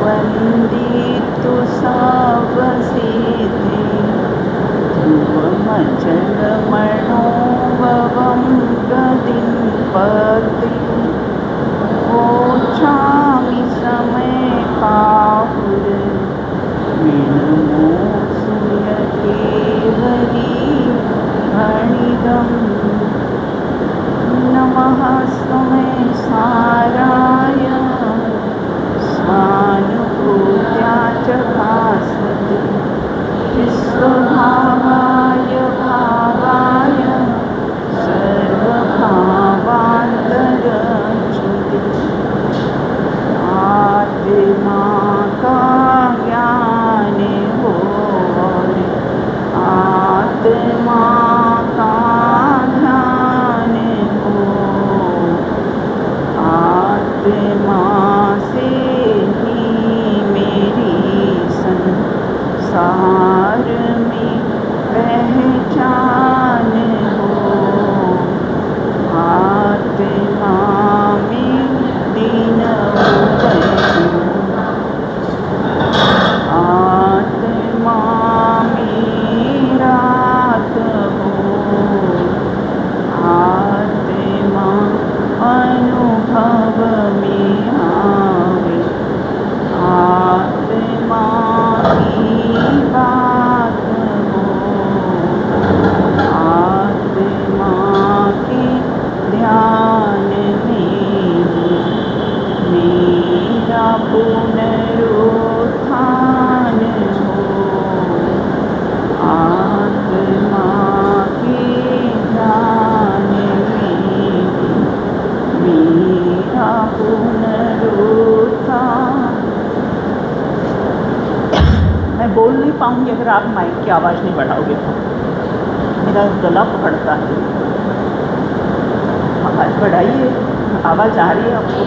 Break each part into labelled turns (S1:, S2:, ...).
S1: वन्दितु सर्वसिद्धि ध्रुवमचलमणोभवं गतिं पतिं वोचामि समयपाहुर्मिनमो सूर्यकेवली गणितम् नमः समय साराय स्वानुभूत्या च भासते विश्वभावाय भावाय सर्वभावान्तरच्युते आत्मा का ज्ञान हो आत्मा का ध्यान हो आत्मा से ही मेरी संसार में पहचान हो आत्मा में दिन आत्मा में रात हो आत्मा अनुभव में आवे आत्मा की बात हो आत्मा के ध्यान में मेरा पुनरुत्थान हो आत्मा के ध्यान में मेरा पुनरुत्थान। मैं बोल नहीं पाऊंगी अगर आप माइक की आवाज़ नहीं बढ़ाओगे तो मेरा गला पकड़ता है। आवाज़ बढ़ाइए, आवाज़ आ रही है आपको?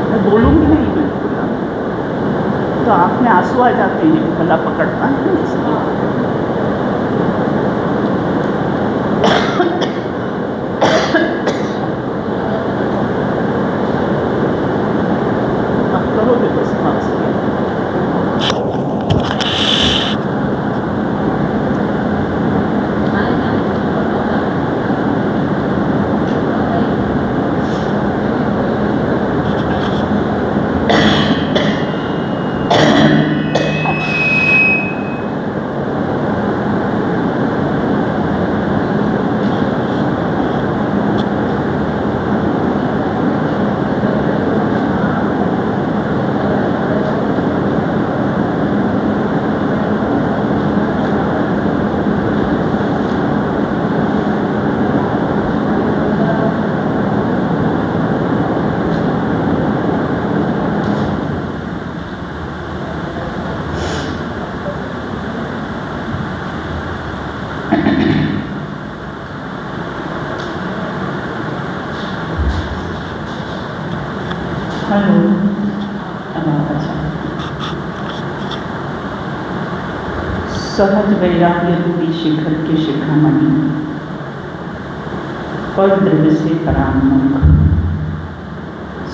S1: मैं बोलूँगी नहीं बिल्कुल तो आँख में आंसू आ जाते हैं, गला पकड़ता है इसलिए। आप करोगे बस मास्क हेलो। अच्छा, सहज वैराग्य रूपी शिखर के शिखामणि पर द्रव्य से परामुख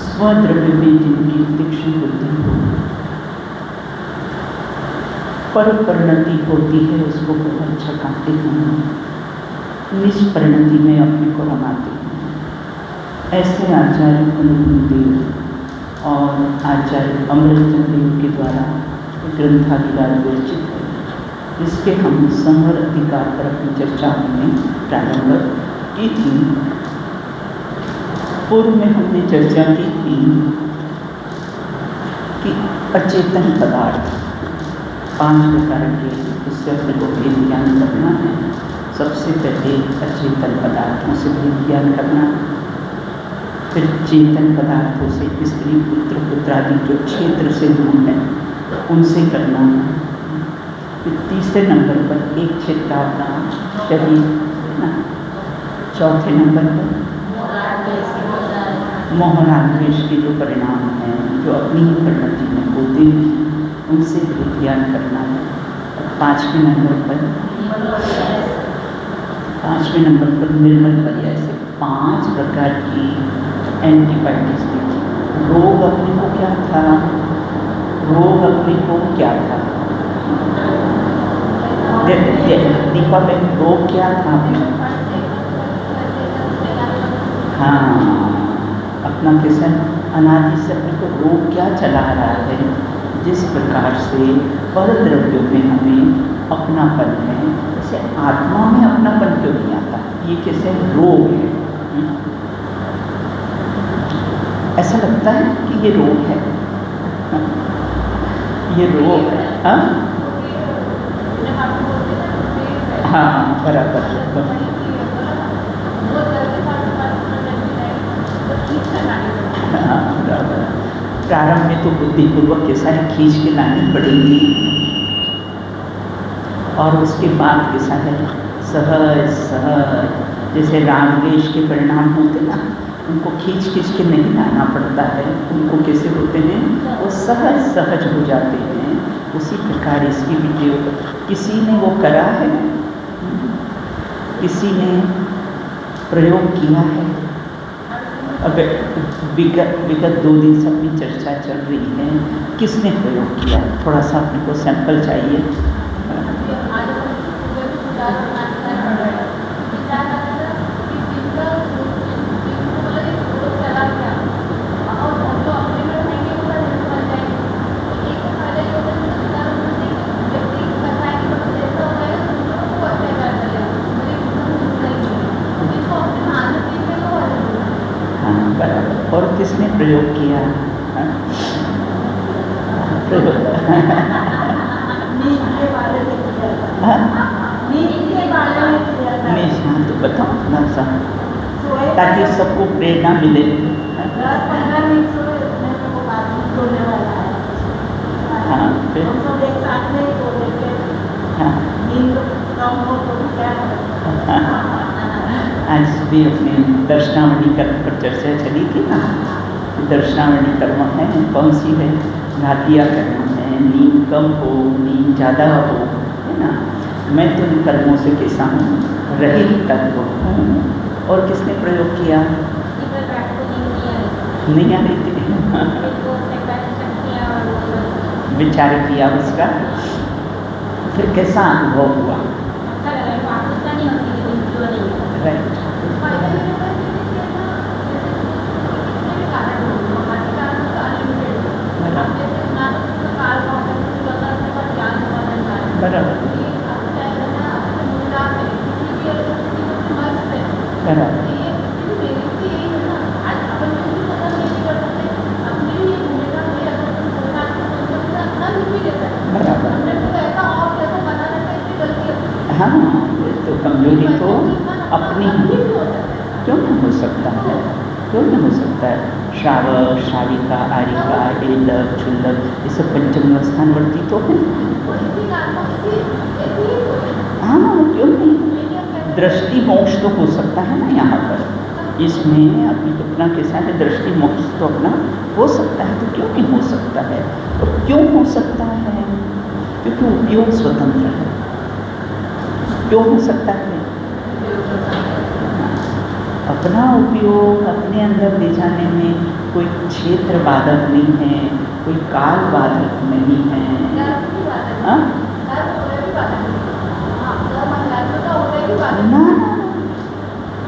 S1: स्वद्रव्य में जिनकी तीक्ष्ण बुद्धि हो पर परिणति होती है उसको बहुत छकाते हैं, निष्परिणति में अपने को रमाते हैं। ऐसे आचार्य गुरुदेव और आचार्य अमृतचंद्र देव के द्वारा ग्रंथाधिकार विरचित है। इसके हम समर अधिकार पर अपनी चर्चा में प्रारंभ की थी। पूर्व में हमने चर्चा की थी कि अचेतन पदार्थ 5 प्रकार के, उससे अपने को भेद ज्ञान करना है। सबसे पहले अचेतन पदार्थों से भेद ज्ञान करना है, फिर चेतन पदार्थों से स्त्री पुत्र पुत्रादि जो क्षेत्र से दूर हैं उनसे करना है। फिर तीसरे नंबर पर एक क्षेत्र अपना शरीर है ना। चौथे नंबर पर मोहनाद्वेष के जो परिणाम हैं जो अपनी ही परिणति में होते हैं उनसे भेद ज्ञान करना है। और 5वें नंबर पर निर्मल पर्याय से 5 प्रकार की एंटीबायोटिक्स दी थी। रोग अपने को क्या था? रोग अपने को क्या था? दीपा बहन, रोग क्या था अपने? हाँ, अपना किसान अनादि से अपने को रोग क्या चला रहा है? जिस प्रकार से पर द्रव्यों में हमें अपनापन है, जैसे आत्मा में अपनापन क्यों नहीं आता? ये कैसे रोग है? ऐसा लगता है कि ये रोग है, ये रोग है। हाँ, बराबर। हाँ, बराबर। प्रारंभ में तो बुद्धिपूर्वक कैसा है, खींच के लानी पड़ेगी, और उसके बाद कैसा है, सहज सहज, जैसे राग द्वेष के परिणाम होते ना, उनको खींच खींच के नहीं लाना पड़ता है, उनको कैसे होते हैं, वो सहज सहज हो जाते हैं। उसी प्रकार इसकी भी किसी ने वो करा है, किसी ने प्रयोग किया है। अगर विगत 2 दिन से अपनी चर्चा चल रही है, किसने प्रयोग किया? थोड़ा सा अपने को सैंपल चाहिए। बराबर। और किसने प्रयोग किया? हाँ, तो बताओ थोड़ा सा, ताकि सबको प्रेरणा मिले। हाँ, फिर आज भी अपने दर्शनावली कर्म पर चर्चा चली थी ना, दर्शनावली कर्म है कौन सी है? घातिया कर्म है, नींद कम हो, नींद ज़्यादा हो, है ना। मैं तो इन कर्मों से कैसा हूँ, रहित तत्व हूँ। और किसने प्रयोग किया? नहीं आ रही थी, विचार किया उसका, फिर कैसा अनुभव हुआ? राइट। बराबर हाँ, ये तो कमजोरी तो अपनी क्यों नहीं हो सकता है? क्यों नहीं हो सकता है? श्रावक, श्राविका, आरिका, एलक, क्षुल्लक, ये सब पंचम स्थान वर्ती तो है। हाँ, क्यों नहीं? दृष्टि मोक्ष तो हो सकता है ना यहाँ पर, इसमें अभी अपना कैसा है, दृष्टि मोक्ष तो अपना हो सकता है, तो क्यों नहीं हो सकता है? और क्यों हो सकता है? क्योंकि उपयोग स्वतंत्र है। क्यों हो सकता है? अपना उपयोग अपने अंदर ले जाने में कोई क्षेत्र बाधक नहीं है, कोई काल बाधक नहीं है। ना,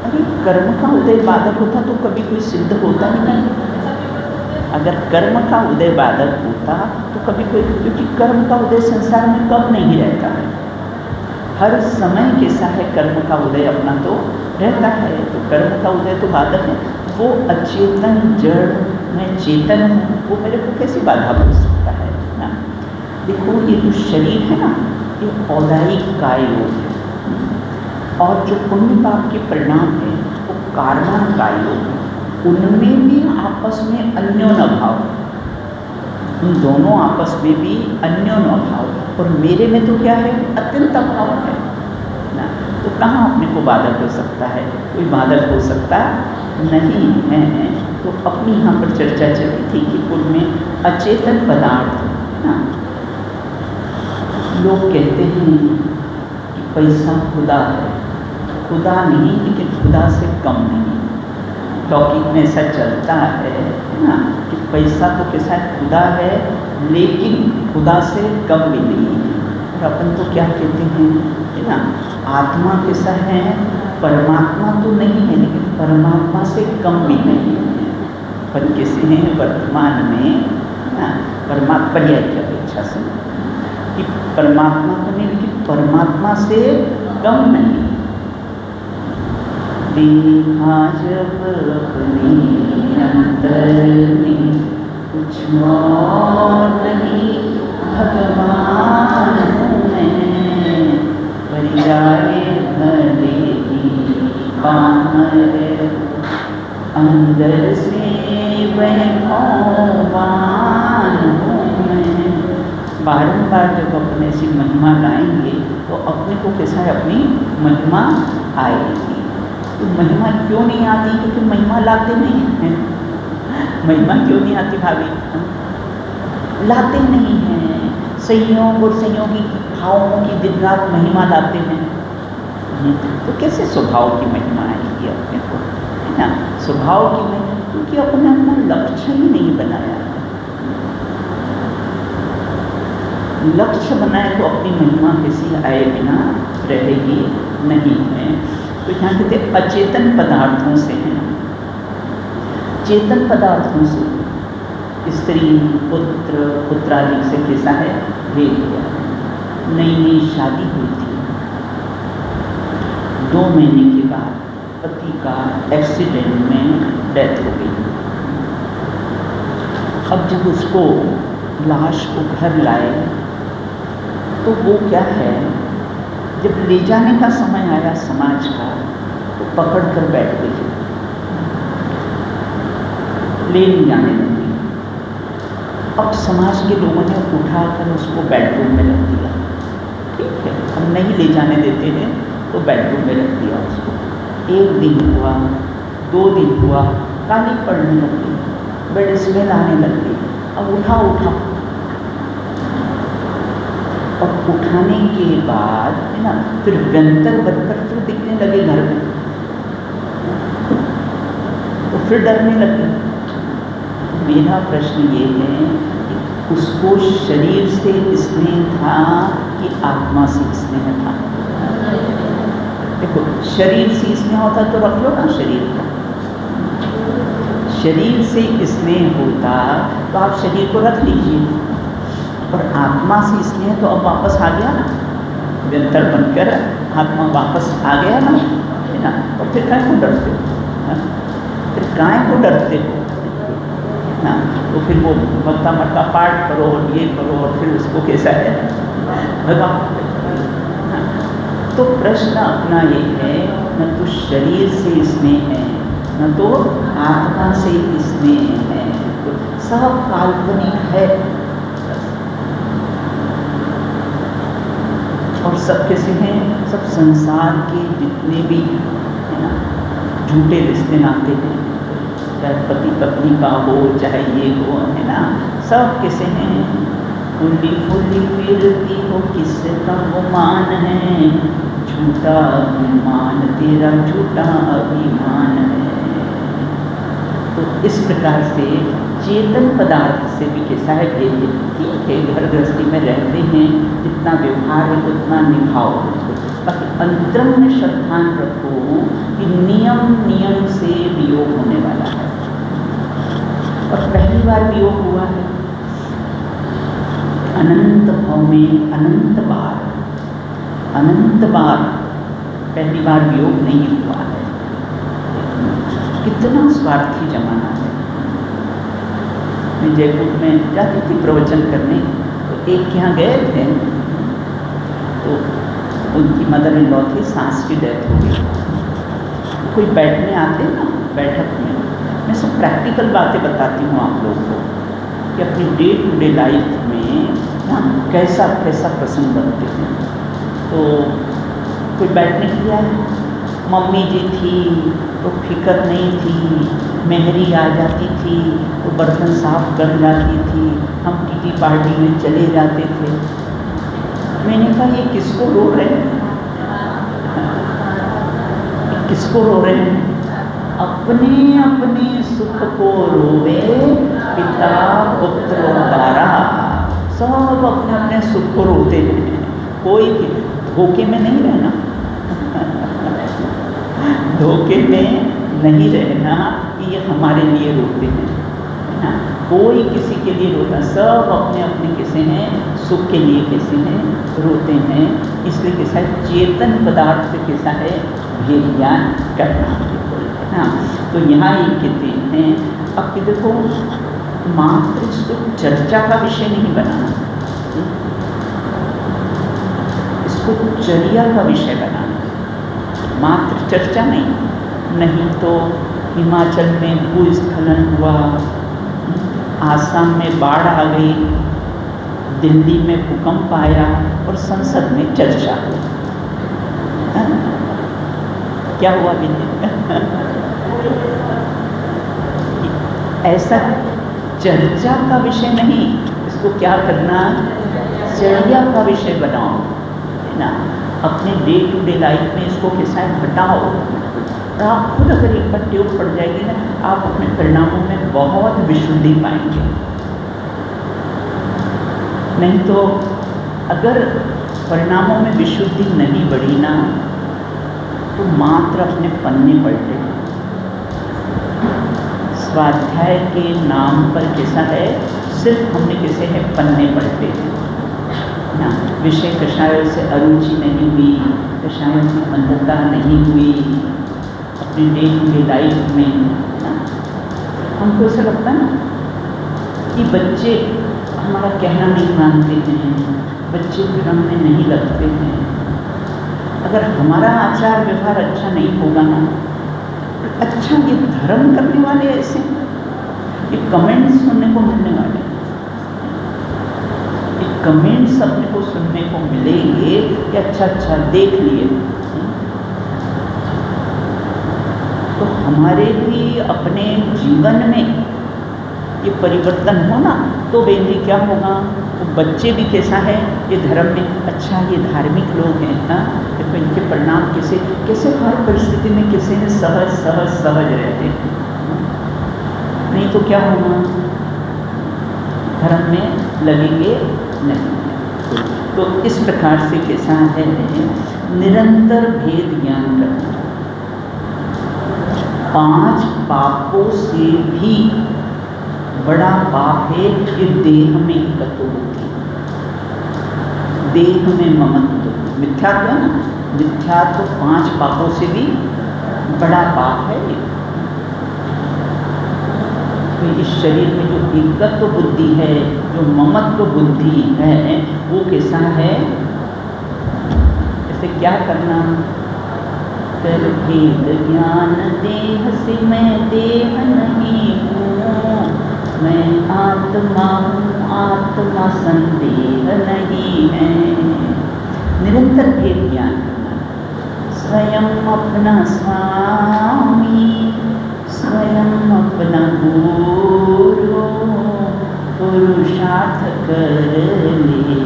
S1: अरे कर्म का उदय बाधक होता तो कभी कोई सिद्ध होता ही नहीं। अगर कर्म का उदय बाधक होता तो कभी कोई, क्योंकि कर्म का उदय संसार में कब नहीं रहता है, हर समय कैसा है, कर्म का उदय अपना तो रहता है। तो कर्म का उदय तो बाधक है। वो अचेतन जड़, मैं चेतन हूँ, वो मेरे को कैसी बाधा हो सकता है ना? देखो, ये जो शरीर है ना, ये औदायिक काय योग है, और जो पुण्य पाप के परिणाम है वो कार्मान काय योग है। उनमें भी आपस में अन्योन्य भाव, उन दोनों आपस में भी अन्योन्य भाव, और मेरे में तो क्या है, अत्यंत अभाव है ना। तो कहाँ अपने को बाधक हो सकता है? कोई बाधक हो सकता नहीं है। तो अपनी यहाँ पर चर्चा चली थी कि उनमें अचेतन पदार्थ है ना, लोग कहते हैं कि पैसा खुदा है, खुदा नहीं, लेकिन खुदा से कम नहीं। टॉकिंग में ऐसा चलता है ना कि पैसा तो कैसा खुदा है लेकिन खुदा से कम भी नहीं है। और अपन तो क्या कहते हैं है ना, आत्मा कैसा है, परमात्मा तो नहीं है लेकिन परमात्मा से कम भी नहीं है। पर कैसे हैं वर्तमान में ना, परमात्मा पर्याय की अपेक्षा से कि परमात्मा तो नहीं लेकिन परमात्मा से कम नहीं। देखा जब अपने अंतर में कुछ और नहीं, भगवान हूँ मैं, पर्याय भले ही पामर, अंदर से वह भगवान हूँ मैं। बारंबार जब अपने से महिमा गाएंगे तो अपने को कैसा है, अपनी महिमा आएगी। तो महिमा क्यों नहीं आती, क्योंकि महिमा लाते नहीं हैं। महिमा क्यों नहीं आती भाभी, लाते नहीं हैं। संयोग और संयोगी भावों की दिन रात महिमा लाते हैं, तो कैसे स्वभाव की महिमा आएगी अपने को, है ना। स्वभाव की महिमा, क्योंकि अपने अपना लक्ष्य ही नहीं बनाया। लक्ष्य बनाए तो अपनी महिमा किसी आए बिना रहेगी नहीं है। तो यहाँ कहते अचेतन पदार्थों से है, चेतन पदार्थों से स्त्री पुत्र पुत्रादि से कैसा है भेद गया। नई नई शादी हुई थी, 2 महीने के बाद पति का एक्सीडेंट में डेथ हो गई। अब जब उसको लाश को घर लाए तो वो क्या है, जब ले जाने का समय आया समाज का तो पकड़ कर बैठ गई, ले नहीं जाने लगी। अब समाज के लोगों ने उठाकर उसको बेडरूम में रख दिया। ठीक है, हम नहीं ले जाने देते हैं तो बेडरूम में रख दिया उसको। 1 दिन हुआ, 2 दिन हुआ, काली पड़ने लग गई, बेड स्मेल आने लग गई। अब उठा और उठाने के बाद है ना, फिर व्यंतर बनकर फिर दिखने लगे घर में, तो फिर डरने लगे। मेरा प्रश्न ये है कि उसको शरीर से स्नेह था कि आत्मा से स्नेह था। देखो, शरीर से स्नेह होता तो रख लो ना शरीर का, शरीर से स्नेह होता तो आप शरीर को रख लीजिए। और आत्मा से स्नेह तो अब वापस आ गया ना, व्यंतर बनकर आत्मा वापस आ गया ना, है ना। तो फिर काय को डरते हो, फिर काय को डरते हो ना। तो फिर वो मत्ता मत्ता पाठ करो और ये करो और फिर उसको कैसा है भगाओ। तो प्रश्न अपना ये है, न तो शरीर से स्नेह है न तो आत्मा से स्नेह है, तो सब काल्पनिक है। और सब कैसे हैं, सब संसार के जितने भी है ना झूठे रिश्ते नाते हैं, चाहे पति पत्नी का हो चाहे ये हो, है ना, सब कैसे हैं, फुल्ली फुल्ली फिरती हो किसका गुमान है, झूठा अभिमान तेरा झूठा अभिमान है। तो इस प्रकार से चेतन पदार्थ से भी कैसा है भेद। ठीक है, घर गृहस्थी में रहते हैं, जितना व्यवहार है उतना निभाओ, बाकी अंतरंग में श्रद्धान रखो कि नियम से वियोग होने वाला है। और पहली बार वियोग हुआ है, अनंत भाव में अनंत बार पहली बार वियोग नहीं हुआ है। कितना स्वार्थी जमाना है। मैं जयपुर में जाती थी प्रवचन करने, तो एक के यहाँ गए थे, तो उनकी मदर इन लॉ थी, सास की डेथ हो गई। कोई बैठने आते ना बैठक में, मैं सब प्रैक्टिकल बातें बताती हूँ आप लोगों को कि अपनी डे टू डे लाइफ में ना कैसा कैसा प्रसंग बनते हैं। तो कोई बैठने के लिए आए, मम्मी जी थी तो फिक्र नहीं थी, मेहरी आ जाती थी तो बर्तन साफ कर जाती थी, हम किटी पार्टी में चले जाते थे। मैंने कहा ये किसको रो रहे हैं, किसको रो रहे हैं? अपने अपने सुख को रोवे पिता पुत्र द्वारा। सब अपने अपने सुख को रोते हैं, कोई भी धोखे में नहीं रहना धोखे में नहीं रहना कि ये हमारे लिए रोते हैं, है ना। कोई किसी के लिए रोता, सब अपने अपने कैसे हैं, सुख के लिए कैसे हैं, रोते हैं। इसलिए कैसा है, चेतन पदार्थ से कैसा है, भेद ज्ञान करना, है ना। तो यहाँ ये कहते हैं, अब कि देखो मात्र इसको चर्चा का विषय नहीं बनाना, इसको चर्या का विषय बनाना, मात्र चर्चा नहीं तो हिमाचल में भूस्खलन हुआ, आसाम में बाढ़ आ गई, दिल्ली में भूकंप आया और संसद में चर्चा हुई। क्या हुआ दिल्ली ऐसा चर्चा का विषय नहीं, इसको क्या करना, चर्या का विषय बनाओ, है ना। अपने डे टू डे लाइफ में इसको कैसा है घटाओ, और आप खुद अगर एक बार ट्यूब पड़ जाएगी ना, आप अपने परिणामों में बहुत विशुद्धि पाएंगे। नहीं तो अगर परिणामों में विशुद्धि नहीं बढ़ी ना, तो मात्र अपने पन्ने पलटे। स्वाध्याय के नाम पर कैसा है, सिर्फ हमने कैसे है पन्ने पलटे ना। विषय कषायों से अरुचि नहीं हुई, कषायों की अंधता नहीं हुई अपनी डे टू डे लाइफ में ना। हमको ऐसा लगता है ना कि बच्चे हमारा कहना नहीं मानते हैं, बच्चे धर्म में नहीं लगते हैं। अगर हमारा आचार व्यवहार अच्छा नहीं होगा ना, अच्छा ये धर्म करने वाले ऐसे, ये कमेंट्स सुनने को मिलने वाले, ये कमेंट्स अपने को सुनने को मिलेंगे कि अच्छा देख लिए। तो हमारे भी अपने जीवन में ये परिवर्तन होना, तो बेंदी क्या होगा, तो बच्चे भी कैसा है, ये धर्म में अच्छा, ये धार्मिक लोग हैं ना, तो इनके परिणाम कैसे कैसे हर परिस्थिति में कैसे हैं, सहज सहज सहज रहते हैं। नहीं तो क्या होगा, धर्म में लगेंगे नहीं। तो इस प्रकार से कैसा है, निरंतर भेद ज्ञान करना। 5 पापों से भी बड़ा पाप है ये देह में एकत्व होती, देह में ममत्व, मिथ्यात्व है ना, मिथ्यात्व 5 पापों से भी बड़ा पाप है ये। तो इस शरीर में जो एकत्व बुद्धि है, जो ममत्व बुद्धि है, वो कैसा है, इसे क्या करना, कर भेद ज्ञान देह से मैं देह नहीं हूँ, मैं आत्मा हूँ आत्मा संदेह नहीं है। निरंतर भेद ज्ञान करना, स्वयं अपना स्वामी स्वयं अपना गुरु, पुरुषार्थ कर ले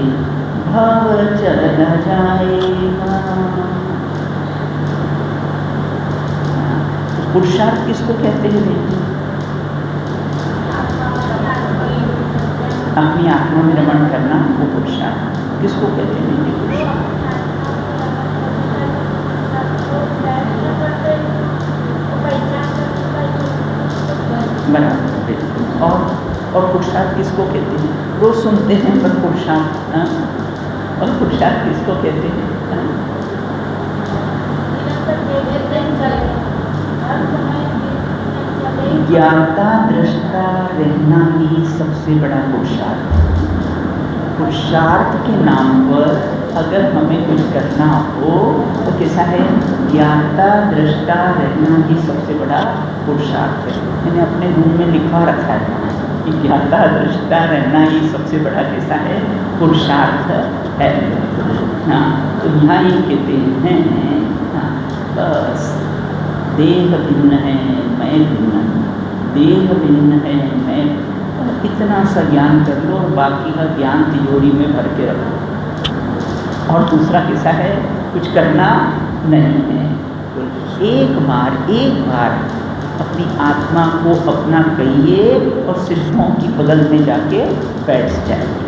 S1: भव चला जाएगा। पुरुषार्थ किसको कहते हैं बेटी, अपनी आत्मा में रमण करना, वो पुरुषार्थ किसको कहते हैं बेटी, पुरुषार्थ। बराबर। और पुरुषार्थ किसको कहते हैं, रोज सुनते हैं पर पुरुषार्थ, और पुरुषार्थ किसको कहते हैं, ज्ञाता दृष्टा रहना ही सबसे बड़ा पुरुषार्थ। पुरुषार्थ के नाम पर अगर हमें कुछ करना हो तो कैसा है, ज्ञाता दृष्टा रहना ही सबसे बड़ा पुरुषार्थ है। मैंने अपने रूम में लिखा रखा है कि ज्ञाता दृष्टा रहना ही सबसे बड़ा कैसा है, पुरुषार्थ है। हाँ, तो यहाँ ये कहते हैं, हाँ, बस देह भिन्न है मैं भिन्न, देह भिन्न है मैं, इतना सा ज्ञान कर लो और बाकी का ज्ञान तिजोरी में भर के रखो। और दूसरा कैसा है, कुछ करना नहीं है। तो एक बार अपनी आत्मा को अपना कहिए और सिद्धों की बगल में जाके बैठ जाइए।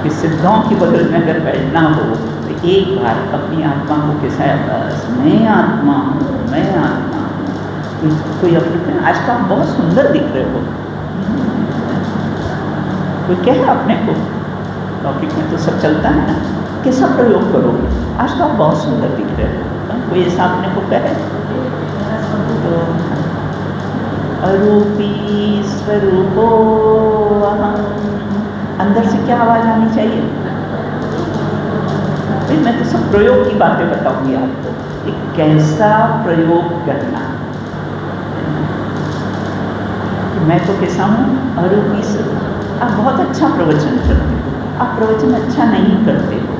S1: कि सिद्धों की बगल में अगर बैठना हो तो एक बार अपनी आत्मा को कैसा है, बस मैं आत्मा हूँ, मैं आत्मा हूँ। कोई अपने आज तो आप बहुत सुंदर दिख रहे हो, कोई कहे अपने को, टॉपिक में तो सब चलता है ना, कैसा प्रयोग करोगे, आज तो आप बहुत सुंदर दिख रहे हो, कोई ऐसा अपने को कहे तो अरूपी स्वरूपो अहम, अंदर से क्या आवाज आनी चाहिए। भाई मैं तो सब प्रयोग की बातें बताऊंगी आपको कि कैसा प्रयोग करना। मैं तो कैसा हूँ, अरूपी स्वरूप। आप बहुत अच्छा प्रवचन करते हो, आप प्रवचन अच्छा नहीं करते हो।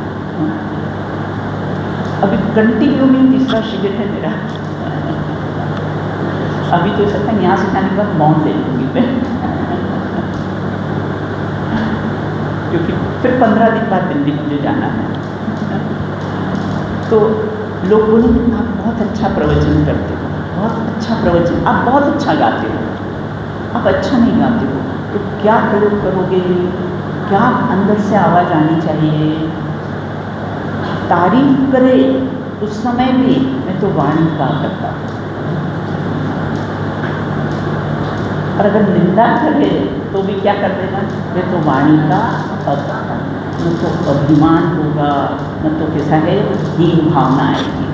S1: अभी कंटिन्यू में तीसरा शिविर है मेरा, अभी तो सकता है यहाँ से जाने के बाद मौन ले लूँगी मैं, क्योंकि फिर 15 दिन बाद दिल्ली मुझे जाना है। तो लोग बोलेंगे आप बहुत अच्छा प्रवचन करते हो, बहुत अच्छा प्रवचन, आप बहुत अच्छा गाते हो, आप अच्छा नहीं गाते हो, तो क्या प्रयोग करोगे, क्या अंदर से आवाज़ आनी चाहिए। तारीफ करे उस समय भी मैं तो वाणी का करता हूँ, और अगर निंदा करे तो भी क्या कर देना, मैं तो वाणी का करता। न तो अभिमान होगा, न तो कैसा है हीन भावना आएगी।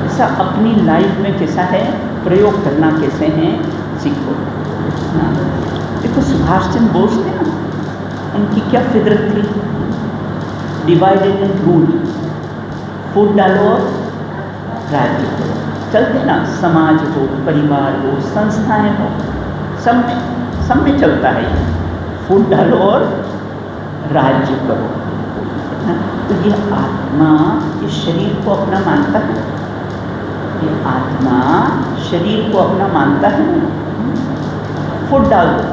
S1: ऐसा अपनी लाइफ में कैसा है प्रयोग करना कैसे हैं सीखो। देखो सुभाष चंद्र बोस थे ना, उनकी क्या फितरत थी, डिवाइडेड एंड रूल, फूट डालो और राज्य करो। चलते ना, समाज हो, परिवार हो, संस्थाएं हो, सब में चलता है ये, फूट डालो और राज्य करो। तो ये आत्मा इस शरीर को अपना मानता है, ये आत्मा शरीर को अपना मानता है। फूट डाल दो,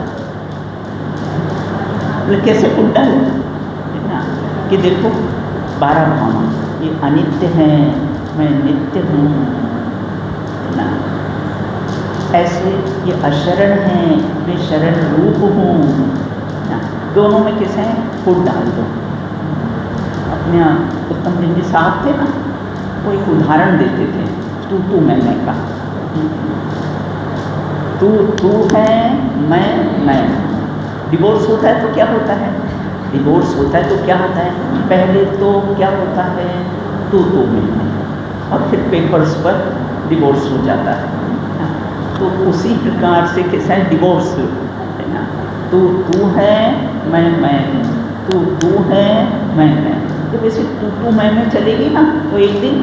S1: कैसे फूट डालो ना, कि देखो 12 भावना ये अनित्य है, मैं नित्य हूँ ना, ऐसे ये अशरण है, मैं शरण रूप हूँ ना, दोनों में कैसे हैं फूट डाल दो। अपने उत्तम रिंजी साहब थे ना, वो एक उदाहरण देते थे, तू मैं का, तू है, मैं। डिवोर्स होता है तो क्या होता है, डिवोर्स होता है तो क्या होता है, पहले तो क्या होता है तू मैं, और फिर पेपर्स पर डिवोर्स हो जाता है। तो उसी प्रकार से कैसा है डिवोर्स है ना, तू है, मैं हूँ, तू है, मैं। तो वैसे तू मैं चलेगी ना तो एक दिन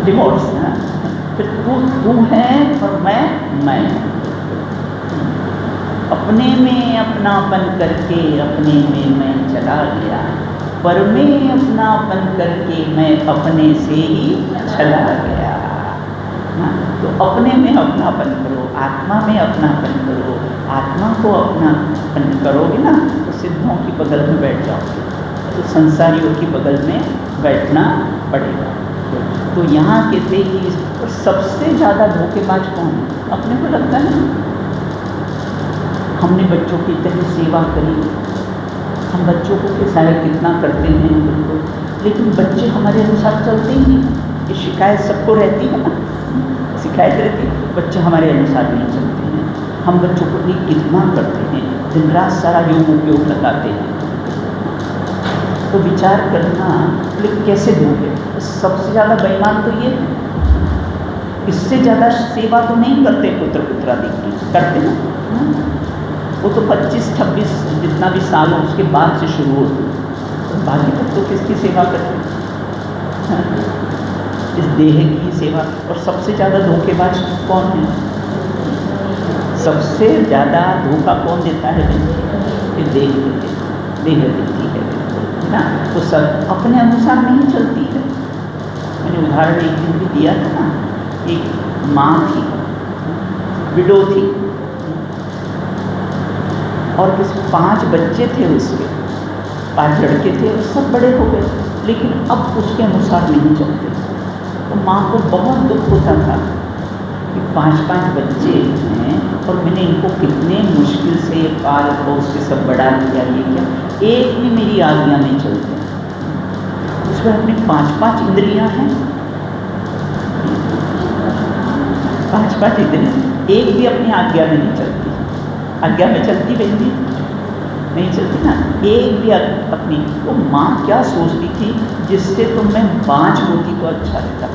S1: डिवोर्स है, फिर तू है और मैं। अपने में अपनापन करके अपने में मैं चला गया, पर में अपनापन करके मैं अपने से ही चला गया। तो अपने में अपनापन करो, आत्मा में अपनापन करो, आत्मा को अपनापन करोगे ना तो सिद्धों की बगल में बैठ जाओगे, तो संसारियों की बगल में बैठना पड़ेगा। तो यहाँ कहते कि सबसे ज़्यादा धोखेबाज कौन है, अपने को लगता है हमने बच्चों की इतनी सेवा करी, हम बच्चों को कैसा है कितना करते हैं उनको, लेकिन बच्चे हमारे अनुसार चलते ही नहीं। ये शिकायत सबको रहती है ना, शिकायत रहती है बच्चे हमारे अनुसार नहीं चलते हैं, हम बच्चों को लिए कितना करते हैं, दिन रात सारा योग उपयोग लगाते हैं। तो विचार करना लेकिन कैसे दोगे, सबसे ज़्यादा बेईमान तो ये है, इससे ज़्यादा सेवा तो नहीं करते पुत्र पुत्रादि की, करते ना, वो तो 25-26 जितना भी साल हो उसके बाद से शुरू होती, तो बाकी तक तो किसकी सेवा करते, इस देह की सेवा। और सबसे ज़्यादा धोखेबाज कौन है, सबसे ज़्यादा धोखा कौन देता है, ये देह देती है ना, तो सब अपने अनुसार नहीं चलती है। मैंने उदाहरण एक दिन भी दिया था ना, एक माँ थी, विडो थी, और किसी 5 बच्चे थे उसके, 5 लड़के थे, और सब बड़े हो गए, लेकिन अब उसके अनुसार नहीं चलते। तो माँ को बहुत दुख होता था कि 5-5 बच्चे हैं और मैंने इनको कितने मुश्किल से पाल पोस के सब बड़ा किया, ये क्या एक भी मेरी आज्ञा नहीं चलती। उसमें अपनी 5-5 इंद्रियां हैं, 5-5 इंद्रियां, एक भी अपनी आज्ञा में नहीं चलती। आज्ञा में चलती बहन जी नहीं चलती ना, एक भी अपनी। तो माँ क्या सोचती थी, जिससे तो मैं 5 होती तो अच्छा रहता।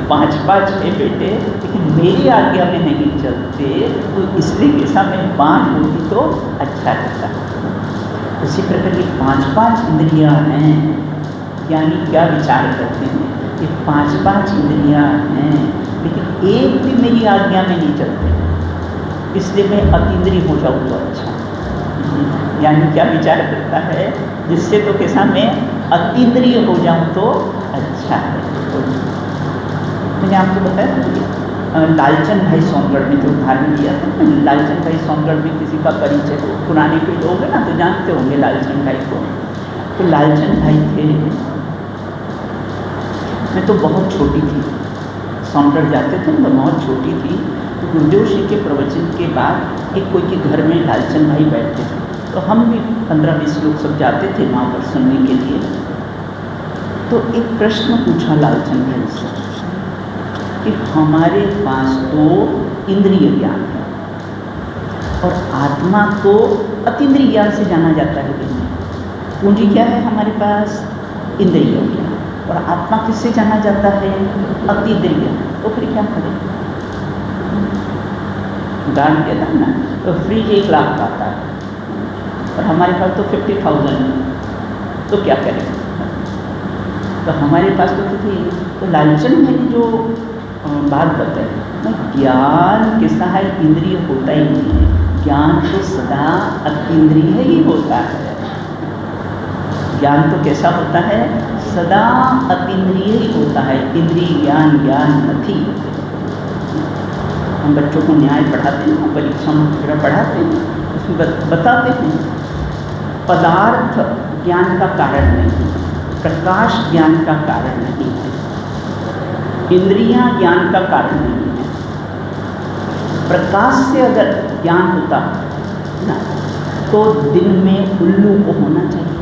S1: 5-5 है बेटे, लेकिन मेरी आज्ञा में नहीं चलते, तो इसलिए कैसा मैं 5 होती तो अच्छा रहता। उसी प्रकार की 5-5 इंद्रियां हैं। यानी क्या विचार करते हैं कि 5-5 इंद्रियां हैं, लेकिन एक भी मेरी आज्ञा में नहीं चलते, इसलिए मैं अतीन्द्रिय हो जाऊँ तो अच्छा। यानी क्या विचार करता है, जिससे तो कैसा मैं अतीन्द्रिय हो जाऊँ तो अच्छा है। मैंने आपको बताया लालचंद भाई सोनगढ़ में जो उदाहरण दिया था, लालचंद भाई सोनगढ़ में किसी का परिचय हो, पुराने कोई लोग हैं ना तो जानते होंगे लालचंद भाई को। तो लालचंद भाई थे, मैं तो बहुत छोटी थी, सोनगढ़ जाते थे तो बहुत छोटी थी। तो गुरुदेव जी के प्रवचन के बाद एक कोई के घर में लालचंद भाई बैठते थे, तो हम भी 15-20 लोग सब जाते थे वहाँ पर सुनने के लिए। तो एक प्रश्न पूछा लालचंद भाई से कि हमारे पास तो इंद्रिय ज्ञान है और आत्मा को अतीन्द्रिय ज्ञान से जाना जाता है। पूंजी क्या है हमारे पास? इंद्रिय ज्ञान। और आत्मा किससे जाना जाता है? अतीन्द्रिय। तो फिर क्या करें? उदाहरण दिया था ना, तो फ्रिज 1 लाख का आता है और हमारे पास तो 50,000, तो क्या करें? तो हमारे पास तो थी। तो लालचंद भाई ने जो बात बताई, ज्ञान कैसा है, इंद्रिय होता ही नहीं है। ज्ञान तो सदा अतीन्द्रिय ही होता है। ज्ञान तो कैसा होता है? सदा अतीन्द्रिय ही होता है। इंद्रिय ज्ञान ज्ञान नहीं। हम बच्चों को न्याय पढ़ाते हैं, परीक्षा वगैरह पढ़ाते हैं, उसमें बताते हैं पदार्थ ज्ञान का कारण नहीं है, प्रकाश ज्ञान का कारण नहीं है, इंद्रियां ज्ञान का कारण नहीं है। प्रकाश से अगर ज्ञान होता ना तो दिन में उल्लू को होना चाहिए,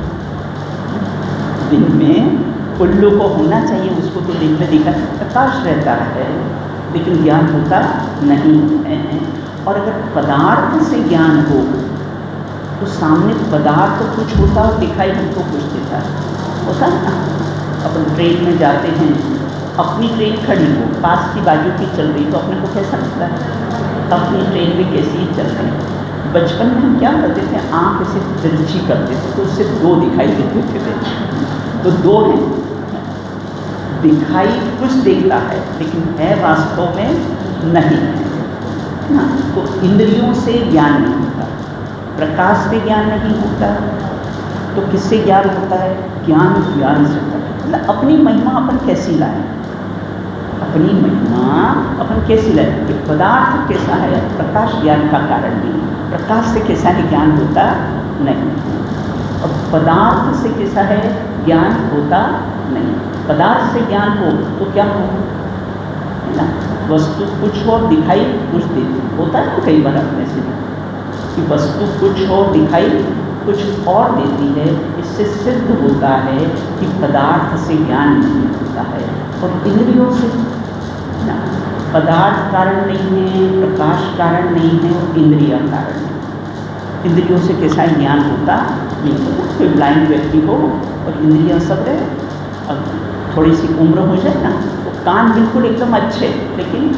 S1: दिन में उल्लू को होना चाहिए, उसको तो दिन में दिखा प्रकाश रहता है, लेकिन ज्ञान होता नहीं है। और अगर पदार्थ से ज्ञान हो तो सामने पदार्थ कुछ होता हो, दिखाई हमको कुछ देता होता है ना। अपन ट्रेन में जाते हैं, अपनी ट्रेन खड़ी हो, पास की बाजू की चल रही, तो अपने को कैसा लगता है? अपनी ट्रेन भी कैसी चल रही है। बचपन में हम क्या करते थे, आँख ऐसे तिरछी करते थे तो उससे 2 दिखाई देते थे, तो 2 हैं, दिखाई कुछ देखता है लेकिन है वास्तव में नहीं है ना। तो इंद्रियों से ज्ञान नहीं होता, प्रकाश से ज्ञान नहीं होता, तो किससे ज्ञान होता है? ज्ञान ज्ञान से होता है। मतलब अपनी महिमा अपन कैसी लाएं, अपनी महिमा अपन कैसी लाएं कि पदार्थ कैसा है, प्रकाश ज्ञान का कारण नहीं, प्रकाश से कैसा है ज्ञान होता नहीं, और पदार्थ से कैसा है ज्ञान होता नहीं। पदार्थ से ज्ञान हो तो क्या हो ना, वस्तु कुछ और दिखाई कुछ देती होता है। तो कई बार अपने से कि वस्तु कुछ और दिखाई कुछ और देती है, इससे सिद्ध होता है कि पदार्थ से ज्ञान नहीं होता है। और इंद्रियों से ना, पदार्थ कारण नहीं है, प्रकाश कारण नहीं है, और इंद्रिय कारण है। इंद्रियों से कैसा ज्ञान होता नहीं होता। कोई ब्लाइंड व्यक्ति हो और इंद्रियां सब रहे, अब थोड़ी सी उम्र हो जाए ना तो कान बिल्कुल एकदम अच्छे लेकिन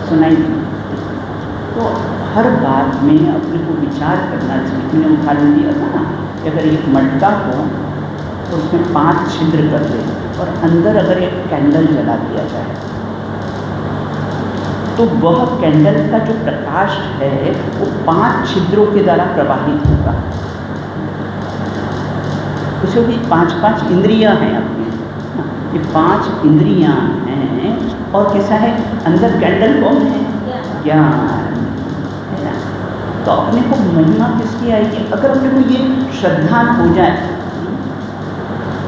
S1: सुनाई नहीं। तो हर बात में अपने को विचार करना चाहिए। मैंने उदाहरण दिया था ना कि अगर एक मटका हो तो उसमें 5 छिद्र कर दे और अंदर अगर एक कैंडल जला दिया जाए तो वह कैंडल का जो प्रकाश है वो 5 छिद्रों के द्वारा प्रवाहित होगा। उसमें भी 5-5 इंद्रियां हैं अपनी, ये 5 इंद्रियां हैं। और कैसा है अंदर कैंडल कौन है? ज्ञान है ना। तो अपने को महिमा किसकी आएगी? अगर अपने को ये श्रद्धा हो जाए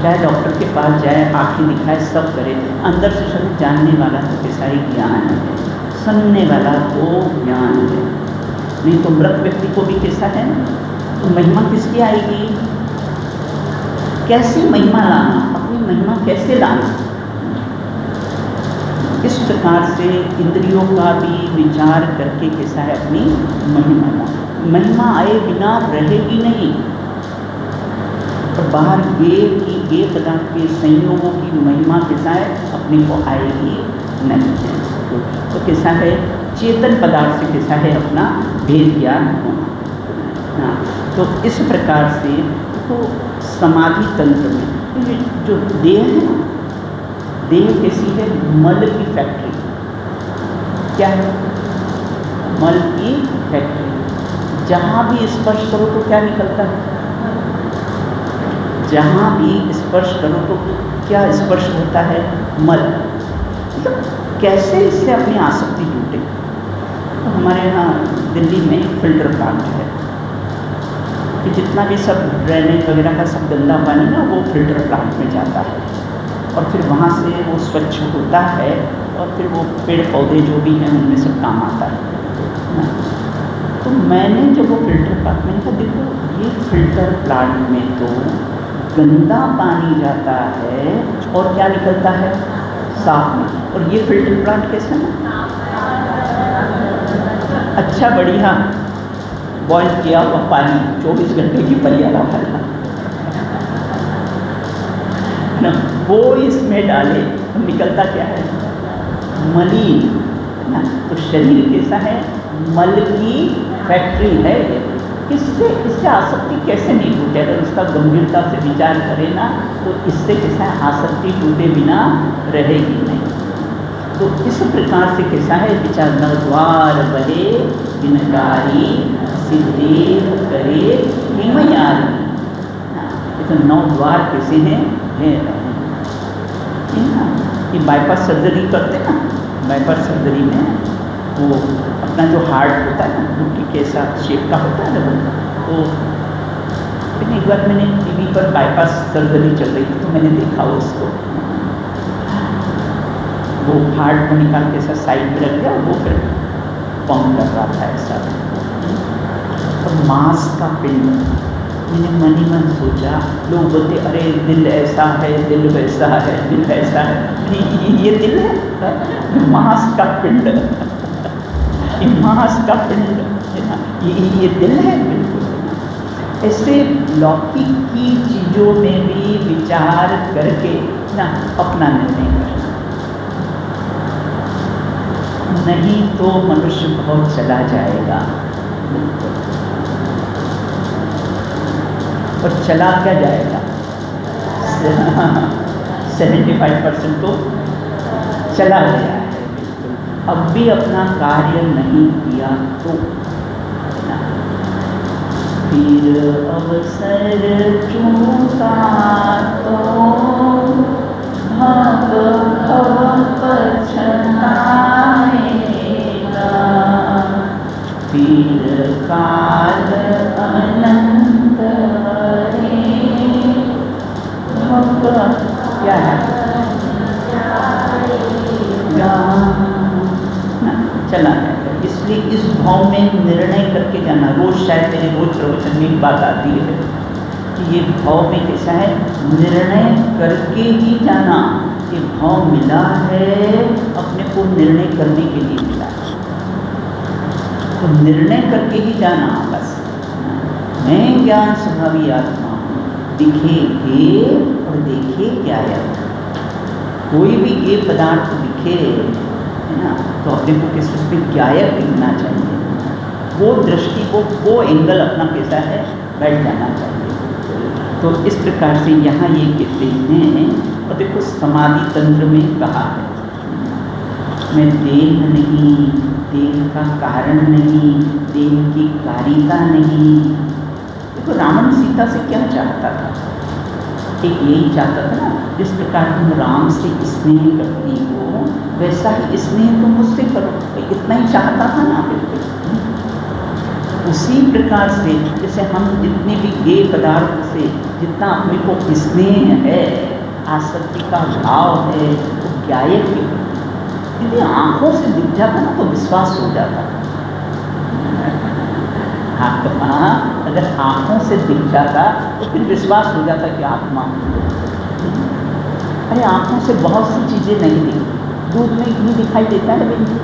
S1: चाहे डॉक्टर के पास जाए, आँखें दिखाए, सब करे, अंदर से सब जानने वाला तो कैसा ही ज्ञान है, सुनने वाला तो ज्ञान है। नहीं तो मृत व्यक्ति को भी कैसा है, तो महिमा किसकी आएगी? कैसी महिमा लाना, अपनी महिमा कैसे लाना? इस प्रकार से इंद्रियों का भी विचार करके कैसा है अपनी महिमा लाना। महिमा आए बिना रहेगी नहीं, और बाहर ये पदार्थ के संयोगों की महिमा कैसा है अपने को आएगी नहीं है। तो कैसा है चेतन पदार्थ से कैसा है अपना भेद ज्ञान होना। तो इस प्रकार से तो समाधि तंत्र में ये जो देह है ना, देह कैसी है? मल की फैक्ट्री। क्या है? मल की फैक्ट्री। जहाँ भी स्पर्श करो तो क्या निकलता है? जहाँ भी स्पर्श करो तो क्या स्पर्श होता है? मल। मतलब कैसे इससे अपनी आसक्ति टूटे? तो हमारे यहाँ दिल्ली में फिल्टर प्लांट है कि जितना भी सब ड्रेनेज वगैरह का सब गंदा पानी ना वो फिल्टर प्लांट में जाता है, और फिर वहाँ से वो स्वच्छ होता है, और फिर वो पेड़ पौधे जो भी हैं उनमें सब काम आता है। तो मैंने जब वो फिल्टर प्लांट, मैंने कहा देखो ये फिल्टर प्लांट में तो गंदा पानी जाता है और क्या निकलता है? साफ में। और ये फिल्टर प्लांट कैसे ना अच्छा बढ़िया बॉयल किया हुआ पानी 24 घंटे की परियाला वाला ना, वो इसमें डाले तो निकलता क्या है? मलिन ना। तो शरीर कैसा है? मल की फैक्ट्री है। किससे इससे आसक्ति कैसे नहीं टूटे? अगर उसका गंभीरता से विचार करें ना तो इससे कैसा है आसक्ति टूटे बिना रहेगी नहीं। तो इस प्रकार से कैसा है विचार न द्वार बहे विनकारी सिद्धि करे हिमयारी। तो 9 द्वार कैसे हैं? है ना कि बाईपास सर्जरी करते ना, बाईपास सर्जरी में वो अपना जो हार्ट होता है ना मुट्ठी के साथ शेप का होता है ना, तो एक बार मैंने टीवी पर बाईपास सर्जरी चल रही थी तो मैंने देखा उसको, वो हार्ट को निकाल के ऐसा साइड में रख दिया, वो फिर पंप कर रहा था ऐसा। और मांस का पिंड, मैंने मन ही मन सोचा, लोग बोलते अरे दिल ऐसा है, दिल वैसा है, दिल ऐसा है, ये दिल है? मांस का पिंड, मांस का पिंड है ना, ये दिल है? बिल्कुल। ऐसे लौकिक की चीज़ों में भी विचार करके ना अपना निर्णय करना, नहीं तो मनुष्य बहुत चला जाएगा। और चला क्या जाएगा? 75% तो चला गया है। अब भी अपना कार्य नहीं किया तो फिर अवसर चूका तो भव पछताएगा, फिर काल अनंत क्या है? चला है। इसलिए इस भाव में निर्णय करके जाना। रोज शायद मेरे रोज प्रवचन में बात आती है कि ये भाव में कैसा है, निर्णय करके ही जाना। ये भाव मिला है अपने को निर्णय करने के लिए मिला है, तो निर्णय करके ही जाना। बस मैं ज्ञान स्वभावी आत्मा हूँ, दिखे ये और देखे क्या है। कोई भी ये पदार्थ दिखे है ना तो अपने को किस उस पर ज्ञायक दिखना चाहिए, वो दृष्टि को वो एंगल अपना कैसा है बैठ जाना चाहिए। तो इस प्रकार से यहाँ ये कहते हैं, और देखो समाधि तंत्र में कहा है मैं देह नहीं, देह का कारण नहीं, देह की कारिता नहीं। देखो रावण सीता से क्या चाहता था? एक यही चाहता था ना, जिस प्रकार तुम राम से स्नेह करती हो वैसा ही स्नेह तुम मुझसे करो, इतना ही चाहता था ना। बिल्कुल उसी प्रकार से जैसे हम जितने भी गेय पदार्थ से जितना अपने को स्नेह है, आसक्ति का भाव है, वो ज्ञायक के यदि आंखों से दिख जाता ना तो विश्वास हो जाता। आत्मा अगर आंखों से दिख जाता तो फिर विश्वास हो जाता कि आत्मा। अरे आंखों से बहुत सी चीज़ें नहीं दिखती। दूध में घी दिखाई देता है बेटी,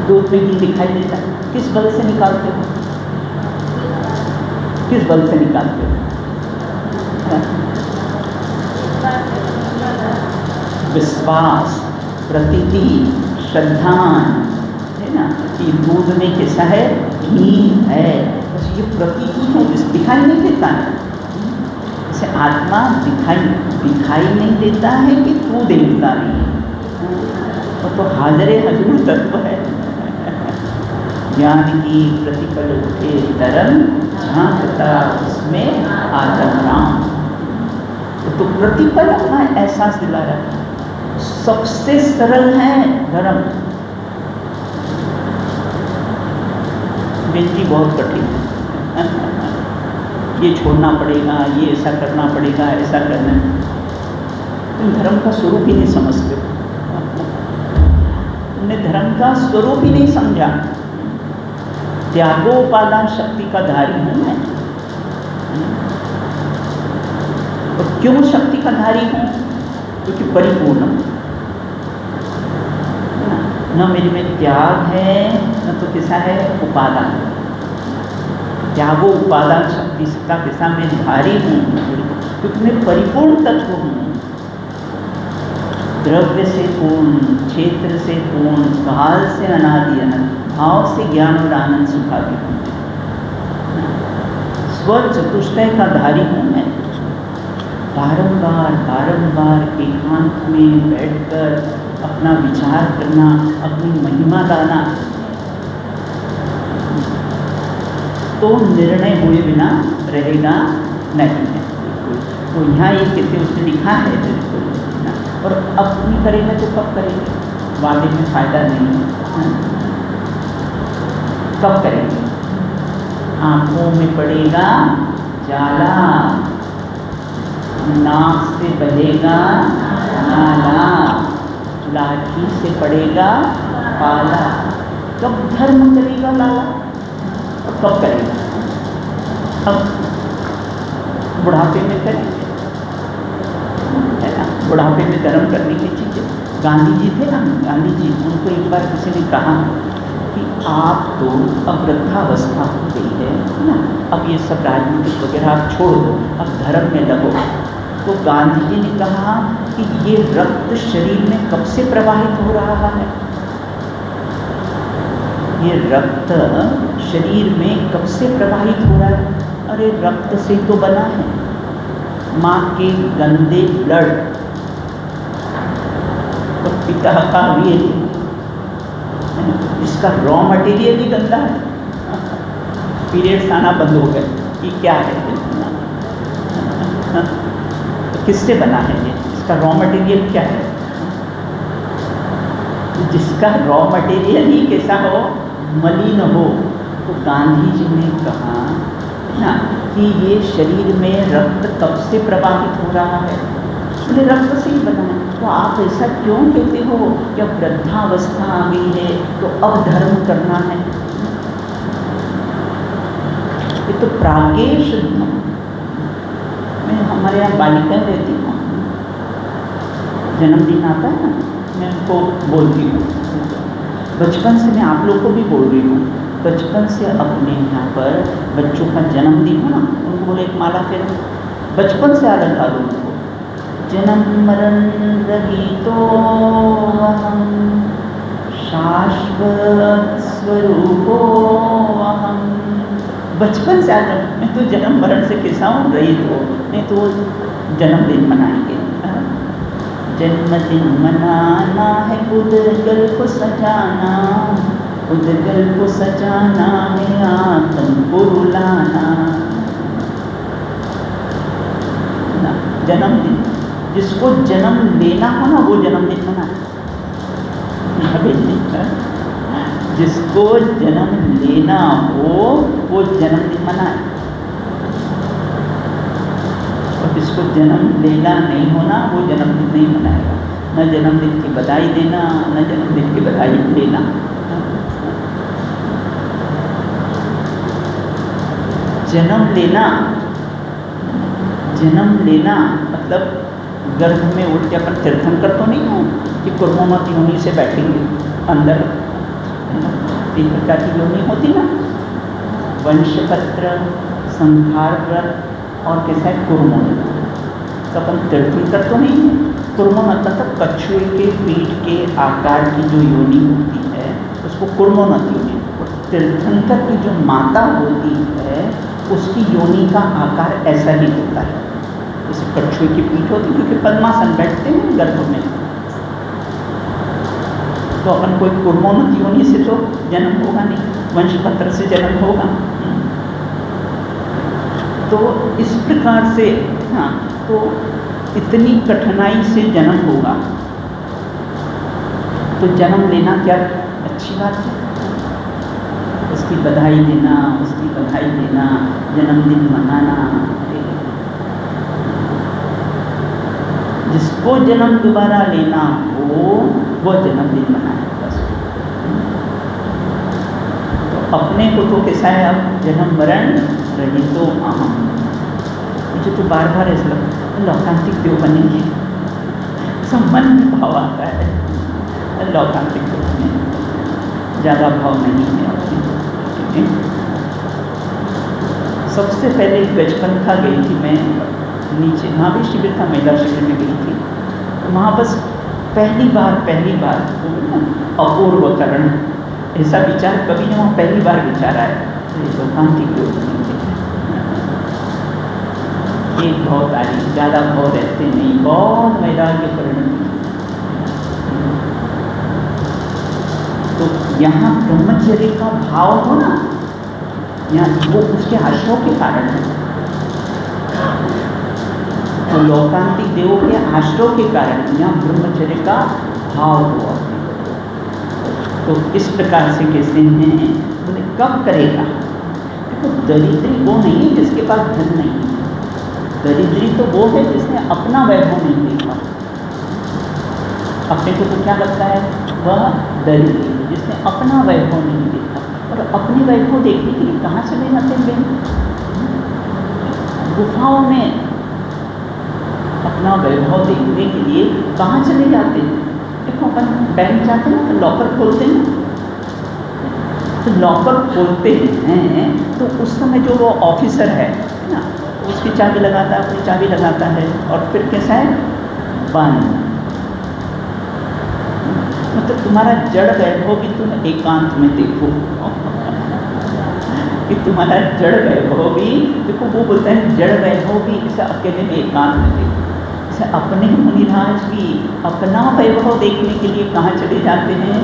S1: दूध में घी दिखाई देता है, किस बल से निकालते हो? किस बल से निकालते हो? विश्वास, प्रतीति, श्रद्धा है ना कि दूध में कैसा है, घी है, बस ये प्रतीति है, दिखाई नहीं देता है। जैसे आत्मा दिखाई नहीं देता है कि तू देखता नहीं है, वो तो हाजरे हजूर तत्व है। ज्ञान की प्रतिपल उठे तरंग झांकता उसमें आत्म राम। तो प्रतिपल अपना एहसास दिला रहा है। सबसे सरल है धर्म, बेटी बहुत कठिन है। ये छोड़ना पड़ेगा, ये ऐसा करना पड़ेगा, ऐसा करना। तुम धर्म का स्वरूप ही नहीं समझते हो, तुमने धर्म का स्वरूप ही नहीं समझा। त्यागोपादान शक्ति का धारी हूं मैं। और क्यों शक्ति का धारी हूं? क्योंकि परिपूर्ण न मेरे में त्याग है, न तो कैसा है उपादान। त्यागो उपादान शक्ति का कैसा मैं धारी हूँ, क्योंकि मैं परिपूर्ण तत्व हूँ। द्रव्य से पूर्ण, क्षेत्र से पूर्ण, काल से अनादि अनंत, भाव से ज्ञान और आनंद सुखाती हूँ। स्व चतुष्टय का धारी हूँ मैं। बारंबार बारंबार एकांत में बैठकर अपना विचार करना, अपनी महिमा गाना, तो निर्णय हुए बिना रहेगा नहीं है। तो यहाँ ये कहते उसने लिखा है बिल्कुल, और अब नहीं करेंगे तो कब करेंगे? वादे में फायदा नहीं है। कब करेंगे? आंखों में पड़ेगा जाला, नाक से बहेगा नाला, लाठी से पड़ेगा पाला। कब धर्म करेगा लाला? कब करेगा? अब बुढ़ापे में करेंगे, है ना? बुढ़ापे में धर्म करने की चीज़ें। गांधी जी थे ना, गांधी जी, उनको एक बार किसी ने कहा कि आप तो अब वृद्धावस्था हो गई है ना, अब ये सब राजनीतिक वगैरह आप छोड़ दो, अब धर्म में लगो। तो गांधी जी ने कहा कि ये रक्त शरीर में कब से प्रवाहित हो रहा है? ये रक्त शरीर में कब से प्रवाहित हो रहा है? अरे रक्त से तो बना है, माँ के गंदे ब्लड, तो पिता का भी इसका रॉ मटेरियल ही गंदा है। पीरियड्स आना बंद हो गए, ये क्या है? तो किससे बना है ये? इसका रॉ मटेरियल क्या है? जिसका रॉ मटेरियल ही कैसा हो, मलिन हो। तो गांधी जी ने कहा ना कि ये शरीर में रक्त कब से प्रवाहित हो रहा है? बोले रक्त से ही बना है। तो आप ऐसा क्यों कहते हो कि अब वृद्धावस्था आ गई है तो अब धर्म करना है? ये तो प्रागेश धर्म। मैं हमारे यहाँ बालिकाएं रहती हूँ, जन्मदिन आता है ना, मैं उनको बोलती हूँ। बचपन से मैं आप लोग को भी बोल रही हूँ, बचपन से अपने यहाँ पर बच्चों का जन्मदिन हो ना, उनको बोले एक माला फेर, बचपन से आदत डालो उनको। जन्म मरण रहितो अहम शाश्वत स्वरूपो अहम। बचपन से आदत, मैं तो जन्म मरण से कैसा हूँ, रहित हो, नहीं तो जन्मदिन मनाएंगे। जन्मदिन मनाना है, उदगल को सजाना, उदगल को सजाना है, आत्म को रुलाना। जन्मदिन, जिसको जन्म लेना हो ना वो जन्मदिन मनाए। जिसको जन्म लेना हो वो जन्मदिन मनाए, और जिसको जन्म लेना नहीं होना वो जन्मदिन नहीं मनाएगा। न जन्मदिन की बधाई देना, न जन्मदिन की बधाई लेना। जन्म लेना मतलब गर्भ में उठ के अपन तीर्थंकर तो नहीं हो कि कुर्मोमत योनि से बैठेंगे अंदर। 3 प्रकार की योनि होती ना, वंशपत्र, संहार व्रत और कैसा है कुर्मोमत। तो अपन तीर्थंकर तो नहीं है। कुर्मोमत मतलब कछुए के पीठ के आकार की जो योनि होती है उसको कुर्मोमत योनि। तीर्थंकर की जो माता होती है उसकी योनि का आकार ऐसा ही होता है, जैसे कछुए की पीठ होती है, क्योंकि पद्मासन बैठते हैं गर्भ में। तो अपन कोई कुर्मोन्नत योनि से तो जन्म होगा नहीं, वंशपत्र से जन्म होगा। तो इस प्रकार से हाँ, तो इतनी कठिनाई से जन्म होगा तो जन्म लेना क्या अच्छी बात है। उसकी बधाई देना, जन्मदिन मनाना। जिसको जन्म दोबारा लेना हो वो जन्मदिन मनाए बस। तो अपने को तो कैसा है, अब जन्म मरण रहितो अहम। मुझे तो बार बार ऐसा लगता है लौकांतिक देव बनेंगे, सब मन में भाव आता है लौकांतिक देव बने, ज़्यादा भाव नहीं है अपने। सबसे पहले गजपंथा गई थी मैं नीचे, वहाँ भी शिविर था, महिला शिविर में गई थी। तो वहाँ बस पहली बार अपूर्व करण ऐसा विचार कभी ना, वहाँ पहली बार विचार आया लौकांतिक योग एक बहुत आई, ज़्यादा भाव रहते नहीं, बहुत वैराग्य परिणति। तो यहाँ ब्रह्मचर्य का भाव हो ना, यहाँ वो उसके आश्रय के कारण है। तो लौकांतिक देवों के आश्रय के कारण यहाँ ब्रह्मचर्य का भाव हुआ। तो इस प्रकार से कहते हैं, बोले कब करेगा। देखो दरिद्री वो नहीं है जिसके पास धन नहीं है, दरिद्री तो वो है जिसने अपना वैभव नहीं देखा। अपने को तो क्या लगता है, वह दरिद्री है जिसने अपना वैभव नहीं देखा। और अपने वैभव देखने के लिए कहाँ चले जाते हैं, गुफाओं में अपना वैभव देखने के लिए कहाँ चले जाते हैं। देखो अपन बैंक जाते हैं तो लॉकर खोलते हैं, तो लॉकर खोलते हैं तो उस समय जो वो ऑफिसर है ना, उसकी चाबी लगाता है, अपनी चाबी लगाता है, और फिर कैसा है बंद। मतलब तुम्हारा जड़ वैभव भी तुम एकांत में देखो कि तुम्हारा जड़ वैभव भी देखो। वो बोलता है जड़ वैभव भी इसे अकेले में एकांत में देखो। इसे अपने मुनिराज भी अपना वैभव देखने के लिए कहाँ चले जाते हैं,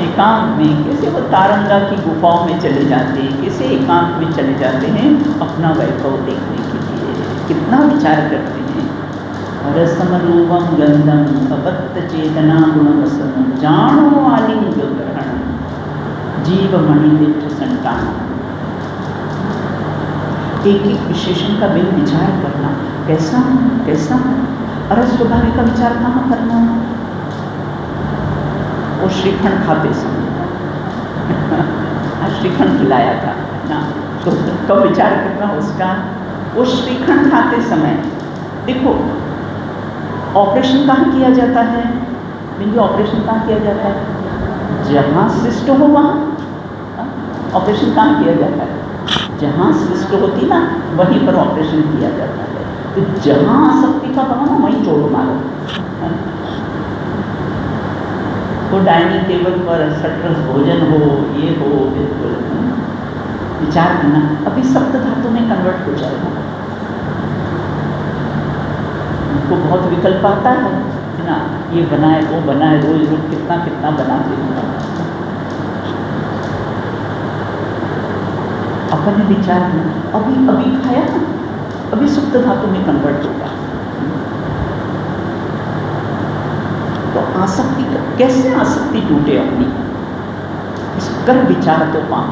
S1: एकांत में। कैसे वो तारंगा की गुफाओं में चले जाते हैं, कैसे एकांत में चले जाते हैं अपना वैभव देखने के लिए। कितना विचार करते हैं। रसमरूपम गंधम अपत्त चेतना गुणवसन जानो आलिंग ग्रहण जीव मणिदिष्ट संतान। एक एक विशेषण का बिन विचार करना, कैसा कैसा। अरे स्वभाव का विचार कहाँ करना। वो श्रीखंड खाते समय श्रीखंड खिलाया था ना, तो कब विचार करना उसका। वो श्रीखंड खाते समय देखो ऑपरेशन कहाँ किया जाता है, बिंदु ऑपरेशन कहाँ किया जाता है, जहाँ सिस्ट हो वहाँ ऑपरेशन कहाँ किया जाता है, जहाँ सिस्ट होती ना वहीं पर ऑपरेशन किया जाता है। तो जहाँ आसक्ति का भाव ना वहीं जोड़ मारो। तो डाइनिंग टेबल पर सटरस भोजन हो, ये हो, बिल्कुल विचार करना। अभी सप्त धातु में कन्वर्ट हो जाएगा। उनको बहुत विकल्प आता है ना, ये बनाए वो बनाए, रोज रोज कितना कितना बनाते हैं। अपने विचार में अभी अभी खाया ना, अभी सुप्त धातु में कन्वर्ट होगा। तो आसक्ति कैसे आसक्ति टूटे अपनी, इस कर विचार तो पाओ।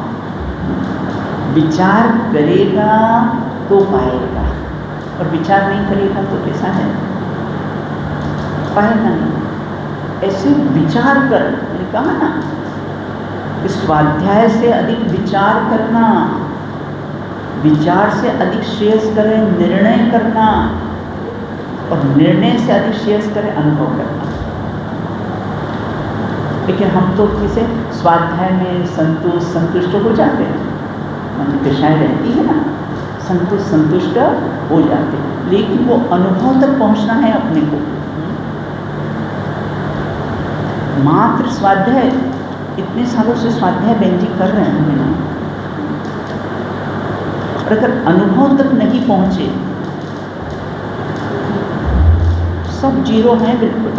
S1: विचार करेगा तो पाएगा, और विचार नहीं करेगा तो कैसा है, पाएगा नहीं। ऐसे विचार कर, मैंने कहा ना, इस स्वाध्याय से अधिक विचार करना, विचार से अधिक श्रेयस करें निर्णय करना, और निर्णय से अधिक श्रेयस करें अनुभव करना। लेकिन हम तो किसे स्वाध्याय में संतुष्ट हो जाते हैं, मन की दशाएं रहती है ना, संतुष्ट हो जाते हैं, लेकिन वो अनुभव तक पहुंचना है अपने को। मात्र स्वाध्याय, इतने सालों से स्वाध्याय बेंजी कर रहे हैं, और अगर अनुभव तक नहीं पहुंचे, सब जीरो है बिल्कुल।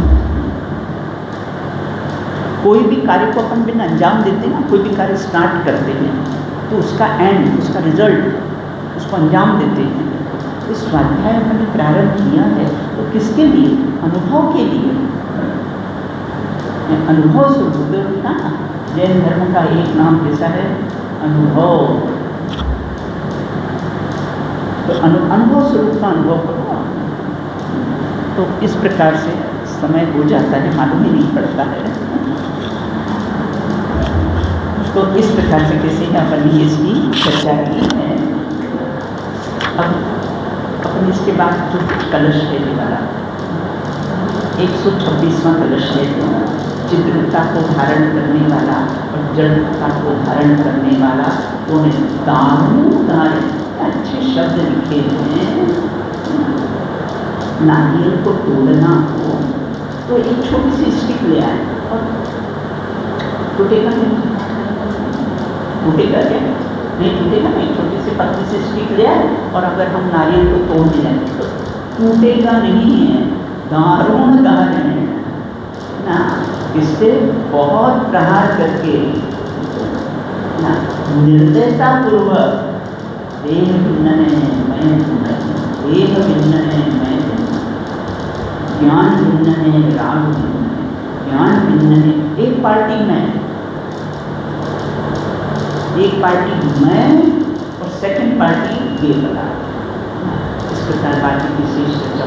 S1: कोई भी कार्य को अपन बिना अंजाम देते ना, कोई भी कार्य स्टार्ट करते हैं तो उसका एंड, उसका रिजल्ट, उसको अंजाम देते हैं। इस स्वाध्याय हमने प्रारंभ किया है तो किसके लिए? अनुभव के लिए। अनुभव से बुद्धदेव का जैन धर्म का एक नाम कैसा है? अनुभव। तो अनुभव स्वरूप का अनुभव करो। तो इस प्रकार से समय हो जाता है, मालूम ही नहीं पड़ता है। तो इस प्रकार से कैसे अपन ने इसकी चर्चा की है। अब अपन इसके बाद जो कलश लेने वाला 126वां कलश है, चित्रता को धारण करने वाला और जड़ता को धारण करने वाला, तो दारू अच्छे शब्द लिखे हैं। नारियल को तोड़ना हो तो एक छोटी सी स्टिक ले आए और टूटेगा नहीं, टूटेगा क्या? नहीं टूटेगा नहीं। छोटी सी पतली सी स्टिक ले आए और अगर हम नारियल को तोड़ दें तो टूटेगा नहीं है। दारुण दहन है ना, इससे बहुत प्रहार करके ना निर्दयता पूर्वक देह भिन्न है मैं भिन्न, देह भिन्न है मैं भिन्न, ज्ञान भिन्न है राग भिन्न है, ज्ञान भिन्न है। एक पार्टी मैं और सेकंड पार्टी ये बता। इस प्रकार पार्टी की विशेष चर्चा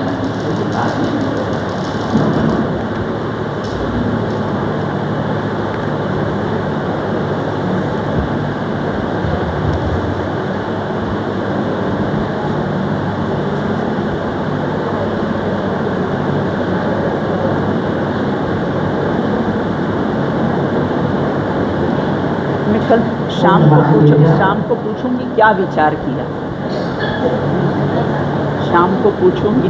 S1: कल शाम को पूछूंगी क्या विचार किया, शाम को पूछूंगी